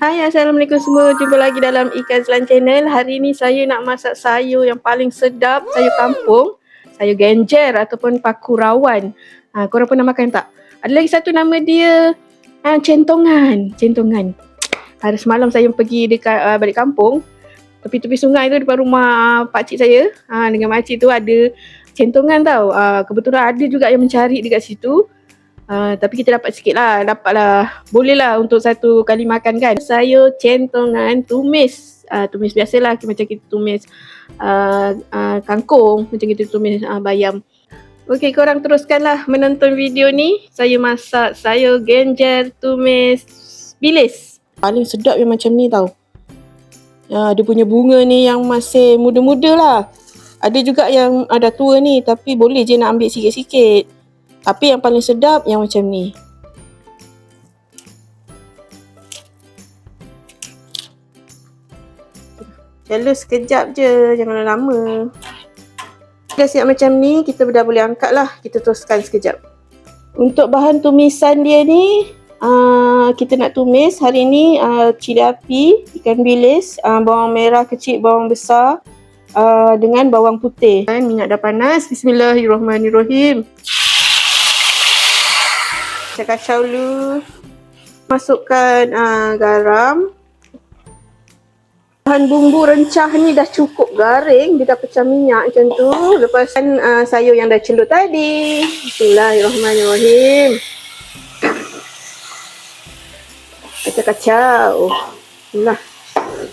Hai, Assalamualaikum semua. Jumpa lagi dalam Ikan Selan Channel. Hari ni saya nak masak sayur yang paling sedap, sayur kampung, sayur genjer ataupun paku rawan. Korang pernah makan tak? Ada lagi satu nama dia centongan. Hari semalam saya pergi dekat balik kampung, tepi-tepi sungai tu depan rumah pakcik saya. Dengan makcik tu ada centongan tau. Kebetulan ada juga yang mencari dekat situ. Tapi kita dapat sikit lah, boleh lah untuk satu kali makan kan. Sayur centongan tumis, tumis biasalah macam kita tumis kangkung, macam kita tumis bayam. Okey, korang teruskanlah menonton video ni. Saya masak sayur genjer tumis bilis. Paling sedap yang macam ni tau. Dia punya bunga ni yang masih muda-muda lah. Ada juga yang ada tua ni, tapi boleh je nak ambil sikit-sikit. Tapi yang paling sedap yang macam ni. Halus sekejap je, jangan lama. Dah siap macam ni, kita dah boleh angkat lah. Kita teruskan sekejap. Untuk bahan tumisan dia ni, kita nak tumis hari ni cili api, ikan bilis, bawang merah kecil, bawang besar, dengan bawang putih. Minyak dah panas. Bismillahirrahmanirrahim. Kita kacau dulu. Masukkan garam. Bahan bumbu rencah ni dah cukup garing. Dia dah pecah minyak macam tu. Lepaskan sayur yang dah celup tadi. Bismillahirrahmanirrahim. Kacau-kacau. Nah.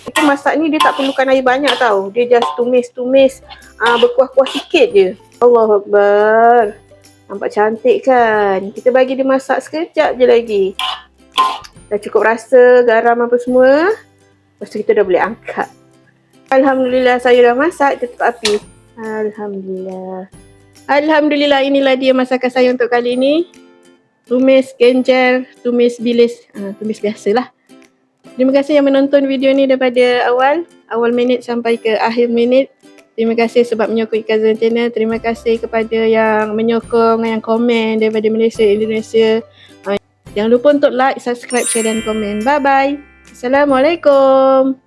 Itu masak ni dia tak perlukan air banyak tau. Dia just tumis-tumis berkuah-kuah sikit je. Allahu Akbar. Nampak cantik kan? Kita bagi dia masak sekejap je lagi. Dah cukup rasa garam apa semua. Lepas tu kita dah boleh angkat. Alhamdulillah saya dah masak. Tutup api. Alhamdulillah. Alhamdulillah, inilah dia masakan saya untuk kali ini. Tumis genjer, tumis bilis. Tumis biasalah. Terima kasih yang menonton video ni daripada awal minit sampai ke akhir minit. Terima kasih sebab menyokong Ikan Selan Channel. Terima kasih kepada yang menyokong, yang komen daripada Malaysia, Indonesia. Jangan lupa untuk like, subscribe, share dan komen. Bye-bye. Assalamualaikum.